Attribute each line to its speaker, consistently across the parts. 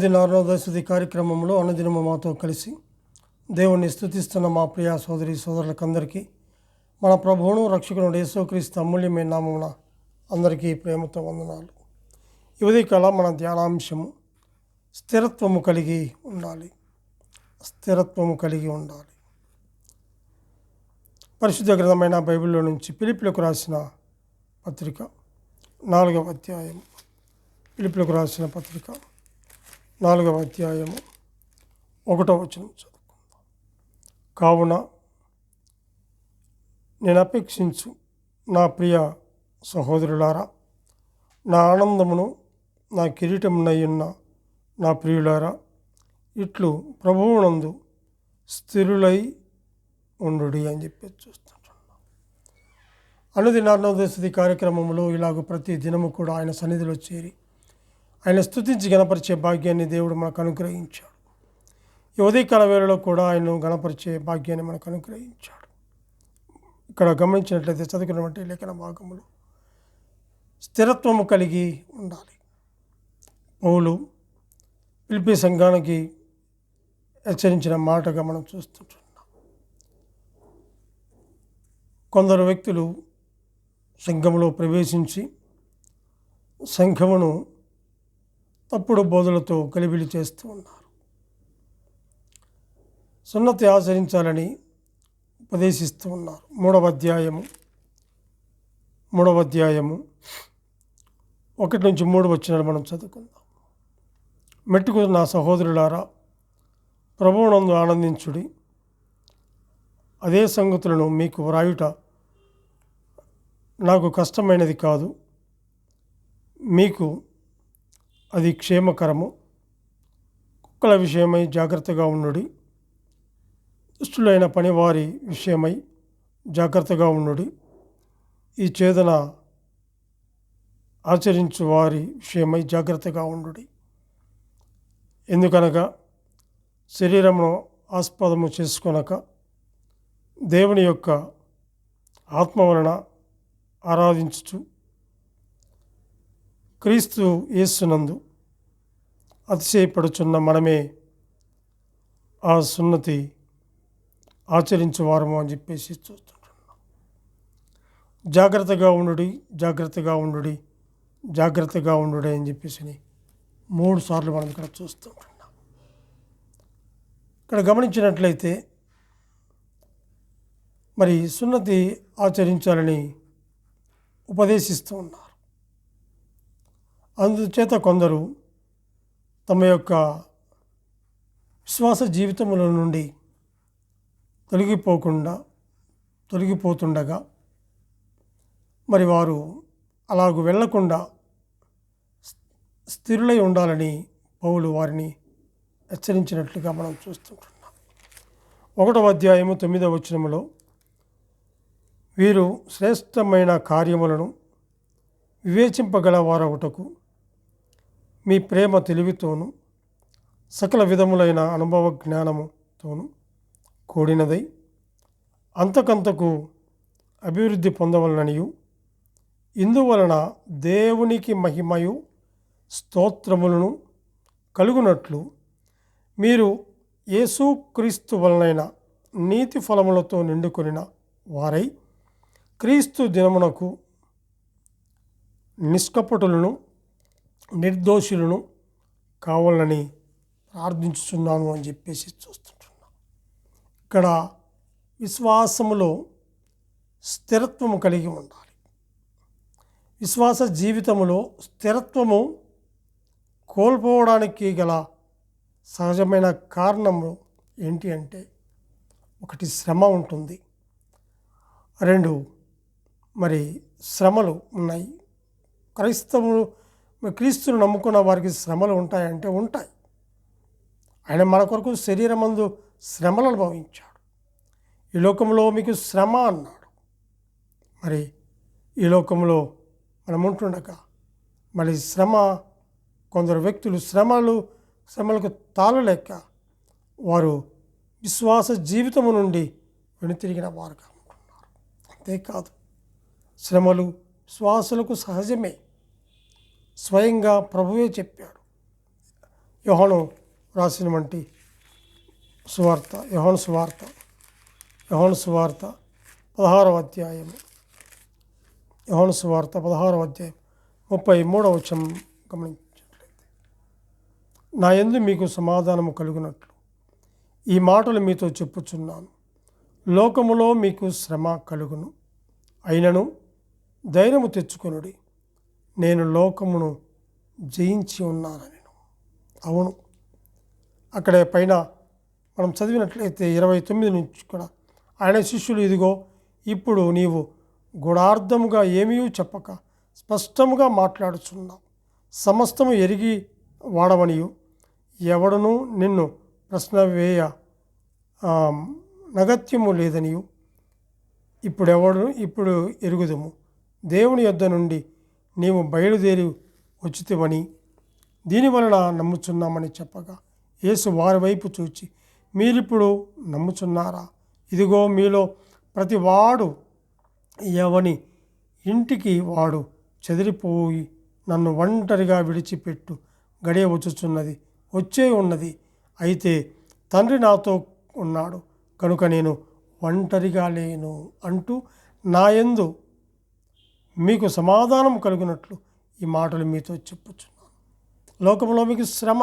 Speaker 1: అనుదిన అరుణోదయ కార్యక్రమంలో అనుదినము మాతో కలిసి దేవుణ్ణి స్తుతిస్తున్న మా ప్రియ సోదరి సోదరులకందరికీ మన ప్రభువును రక్షకుడు యేసుక్రీస్తు అమూల్యమైన నామమున అందరికీ ప్రేమతో వందనాలు. ఈ ఉదయకాల మన ధ్యానాంశము స్థిరత్వము కలిగి ఉండాలి. స్థిరత్వము కలిగి ఉండాలి. పరిశుద్ధ గ్రంథమైన బైబిల్లో నుంచి ఫిలిప్పీయులకు రాసిన పత్రిక 4వ అధ్యాయం. ఫిలిప్పీయులకు రాసిన పత్రిక 4వ అధ్యాయము 1వ వచనం చదువుకుందాం. కావున నేను అపేక్షించు నా ప్రియ సహోదరులారా, నా ఆనందమును నా కిరీటమునయ్యున్న నా ప్రియులారా, ఇట్లు ప్రభువునందు స్థిరులై ఉండుడి అని చెప్పి చూస్తుంటున్నాం. అనుదిన అరుణోదయ కార్యక్రమంలో ఇలాగ ప్రతి దినము కూడా ఆయన సన్నిధిలో చేరి ఆయన స్తుతించి గణపరిచే భాగ్యాన్ని దేవుడు మనకు అనుగ్రహించాడు. ఈ ఉదయకాల వేళలో కూడా ఆయన గణపరిచే భాగ్యాన్ని మనకు అనుగ్రహించాడు. ఇక్కడ గమనించినట్లయితే చదువుకున్నటువంటి లేఖన భాగములు స్థిరత్వము కలిగి ఉండాలి. పౌలు ఫిలిప్పీ సంఘానికి హెచ్చరించిన మాటగా మనం చూస్తుంటున్నాం. కొందరు వ్యక్తులు సంఘములో ప్రవేశించి సంఘమును తప్పుడు బోధలతో గలిబిలి చేస్తూ ఉన్నారు. సున్నతి ఆచరించాలని ఉపదేశిస్తూ ఉన్నారు. 3వ అధ్యాయము 1 నుంచి 3 వచనాలు మనం చదువుకుందాం. మెట్టుకు నా సహోదరులారా, ప్రభువునందు ఆనందించుడి. అదే సంగతులను మీకు వ్రాయుట నాకు కష్టమైనది కాదు, మీకు అది క్షేమకరము. కుక్కల విషయమై జాగ్రత్తగా ఉండుడి, దుష్టులైన పనివారి విషయమై జాగ్రత్తగా ఉండుడి, ఈ ఛేదన ఆచరించు వారి విషయమై జాగ్రత్తగా ఉండుడి. ఎందుకనగా శరీరమును ఆస్పదము చేసుకొనక దేవుని యొక్క ఆత్మ వలన ఆరాధించుచు క్రీస్తు యేసునందు అతిశయపడుచున్న మనమే ఆ సున్నతి ఆచరించువారము అని చెప్పేసి చూస్తుంటున్నాం. జాగ్రత్తగా ఉండుడి, జాగ్రత్తగా ఉండుడి, జాగ్రత్తగా ఉండుడి అని చెప్పేసి 3 సార్లు మనం ఇక్కడ చూస్తుంటున్నాం. ఇక్కడ గమనించినట్లయితే మరి సున్నతి ఆచరించాలని ఉపదేశిస్తూ ఉన్నారు. అందుచేత కొందరు తమ యొక్క విశ్వాస జీవితముల నుండి తొలగిపోతుండగా మరి వారు అలాగూ వెళ్లకుండా స్థిరులై ఉండాలని పౌలు వారిని హెచ్చరించినట్లుగా మనం చూస్తుంటున్నాం. 1వ అధ్యాయము 9వ వచనములో వీరు శ్రేష్టమైన కార్యములను వివేచింపగల వారొకటకు మీ ప్రేమ తెలివితోనూ సకల విధములైన అనుభవ జ్ఞానముతోనూ కూడినదై అంతకంతకు అభివృద్ధి పొందవలననియు, ఇందువలన దేవునికి మహిమయు స్తోత్రములను కలుగునట్లు మీరు యేసుక్రీస్తు వలనైన నీతి ఫలములతో నిండుకొనిన వారై క్రీస్తు దినమునకు నిష్కపటులను నిర్దోషులను కావాలని ప్రార్థించుచున్నాను అని చెప్పేసి చూస్తుంటున్నాం. ఇక్కడ విశ్వాసములో స్థిరత్వము కలిగి ఉండాలి. విశ్వాస జీవితములో స్థిరత్వము కోల్పోవడానికి గల సహజమైన కారణము ఏంటి అంటే, 1 శ్రమ ఉంటుంది, 2 మరి శ్రమలు ఉన్నాయి. క్రీస్తును నమ్ముకున్న వారికి శ్రమలు ఉంటాయంటే ఉంటాయి. ఆయన మన కొరకు శరీరమందు శ్రమలు అనుభవించాడు. ఈ లోకంలో మీకు శ్రమ అన్నాడు. మరి ఈ లోకంలో మనం ఉంటుండగా మరి శ్రమ, కొందరు వ్యక్తులు శ్రమలకు తాళలేక వారు విశ్వాస జీవితము నుండి వెనుతిరిగిన వారుగా ఉంటున్నారు. అంతేకాదు, శ్రమలు విశ్వాసులకు సహజమే. స్వయంగా ప్రభువే చెప్పాడు, యోహాను రాసినటువంటి సువార్త, యోహాను సువార్త 16వ అధ్యాయం, యోహాను సువార్త 16వ అధ్యాయం 33వ వచనం గమనించినట్లయితే, నా యందు మీకు సమాధానము కలుగునట్లు ఈ మాటలు మీతో చెప్పుచున్నాను. లోకములో మీకు శ్రమ కలుగును, అయినను ధైర్యము తెచ్చుకొనుడి, నేను లోకమును జయించి ఉన్నానని. అవును, అక్కడ పైన మనం చదివినట్లయితే 29 నుంచి కూడా ఆయన శిష్యులు, ఇదిగో ఇప్పుడు నీవు గూఢార్థముగా ఏమీ చెప్పక స్పష్టముగా మాట్లాడుచున్నావు, సమస్తము ఎరిగి వాడవనియు ఎవడను నిన్ను ప్రశ్న వేయ నగత్యము లేదనియు ఇప్పుడు ఎరుగుదుము. దేవుని యొద్ద నుండి నీవు బయలుదేరి వచ్చితివని దీనివలన నమ్ముచున్నామని చెప్పగా, యేసు వారి వైపు చూచి, మీరిప్పుడు నమ్ముచున్నారా? ఇదిగో మీలో ప్రతి వాడు ఎవని ఇంటికి వాడు చెదిరిపోయి నన్ను ఒంటరిగా విడిచిపెట్టు గడియ వచ్చే ఉన్నది. అయితే తండ్రి నాతో ఉన్నాడు కనుక నేను ఒంటరిగా లేను అంటూ నా యందు మీకు సమాధానం కలుగునట్లు ఈ మాటలు మీతో చెప్పుచున్నాను. లోకంలో మీకు శ్రమ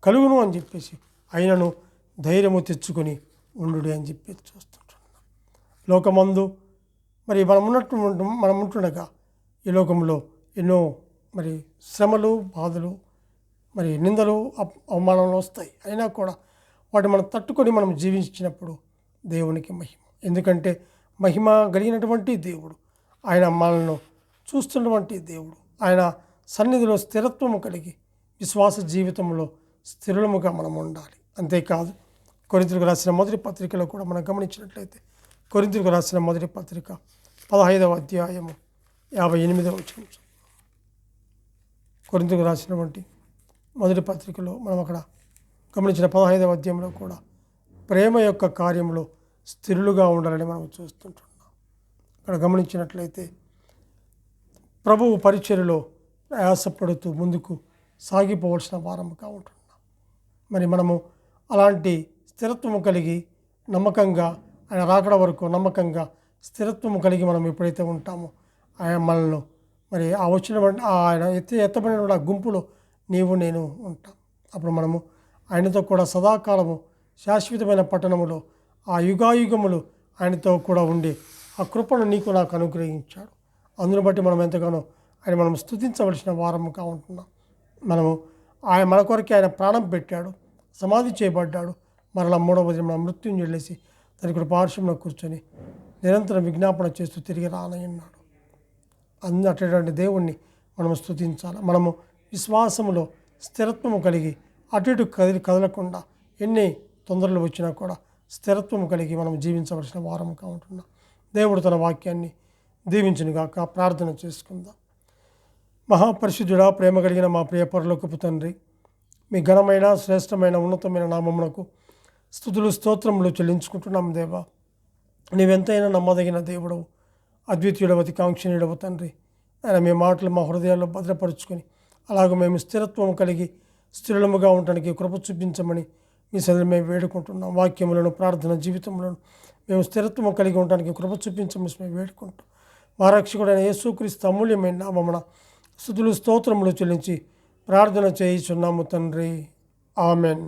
Speaker 1: కలుగును అని చెప్పేసి, అయినను ధైర్యము తెచ్చుకొని ఉండు అని చెప్పి చూస్తుంటున్నాం. లోకమందు మరి మనం ఉంటుండగా ఈ లోకంలో ఎన్నో మరి శ్రమలు, బాధలు, మరి నిందలు, అవమానాలు వస్తాయి. అయినా కూడా వాటిని మనం తట్టుకొని మనం జీవించినప్పుడు దేవునికి మహిమ. ఎందుకంటే మహిమ కలిగినటువంటి దేవుడు, ఆయన మనల్ని చూస్తున్నటువంటి దేవుడు, ఆయన సన్నిధిలో స్థిరత్వము కలిగి విశ్వాస జీవితంలో స్థిరులముగా మనం ఉండాలి. అంతేకాదు, కొరింథీయులకు రాసిన మొదటి పత్రికలో కూడా మనం గమనించినట్లయితే, కొరింథీయులకు రాసిన మొదటి పత్రిక 15వ అధ్యాయము 58వ వచనం, కొరింథీయులకు రాసినటువంటి మొదటి పత్రికలో మనం అక్కడ గమనించిన 15వ అధ్యాయంలో కూడా ప్రేమ యొక్క కార్యంలో స్థిరులుగా ఉండాలని మనం చూస్తుంటున్నాం. అక్కడ గమనించినట్లయితే ప్రభువు పరిచర్యలో ప్రయాసపడుతూ ముందుకు సాగిపోవలసిన వారముగా ఉంటున్నాం. మరి మనము అలాంటి స్థిరత్వము కలిగి నమ్మకంగా, ఆయన రాకడ వరకు నమ్మకంగా స్థిరత్వము కలిగి మనం ఎప్పుడైతే ఉంటామో, ఆయన మనల్ని మరి ఆ వచ్చిన ఆయన ఎత్తబడిన గుంపులో నీవు నేను ఉంటాం. అప్పుడు మనము ఆయనతో కూడా సదాకాలము శాశ్వతమైన పట్టణములో ఆ యుగాయుగములు ఆయనతో కూడా ఉండి ఆ కృపను నీకు నాకు అనుగ్రహించాడు. అందును బట్టి మనం ఎంతగానో మనం స్తుతించవలసిన వారముగా ఉంటున్నాం. మన కొరకే ఆయన ప్రాణం పెట్టాడు, సమాధి చేయబడ్డాడు, మరలా 3వ దినం మన మృత్యుని చెల్లేసి తన కృపార్శ్వంలో కూర్చొని నిరంతరం విజ్ఞాపన చేస్తూ తిరిగి రానయ్యన్నాడు. అటువంటి దేవుణ్ణి మనం స్తుతించాలి. మనము విశ్వాసములో స్థిరత్వము కలిగి అటు ఇటు కదలకుండా ఎన్ని తొందరలు వచ్చినా కూడా స్థిరత్వము కలిగి మనం జీవించవలసిన వారముగా ఉంటున్నాం. దేవుడు తన వాక్యాన్ని దీవించునుగాక. ప్రార్థన చేసుకుందాం. మహాపరిశుద్ధుడా, ప్రేమ కలిగిన మా ప్రియ పరలోకపు తండ్రి, మీ ఘనమైన శ్రేష్టమైన ఉన్నతమైన నామమునకు స్తుతులు స్తోత్రములు చెల్లించుకుంటున్నాం. దేవా, నీవెంతైనా నమ్మదగిన దేవుడు, అద్వితీయుడవు, అతికాంక్షణీయుడవు తండ్రి. ఆయన మీ మాటలు మా హృదయాల్లో భద్రపరుచుకొని అలాగే మేము స్థిరత్వం కలిగి స్థిరులముగా ఉండడానికి కృప చూపించమని మీ సన్నిధిలో మేము వేడుకుంటున్నాం. వాక్యములను, ప్రార్థన జీవితంలోను మేము స్థిరత్వం కలిగి ఉండడానికి కృప చూపించమని మేము వేడుకుంటాం. మా రక్షకుడైన యేసుక్రీస్తు అమూల్యమైన నామమున స్తుతులు స్తోత్రములు చెల్లించి ప్రార్థన చేయుచున్నాము తండ్రి. ఆమెన్.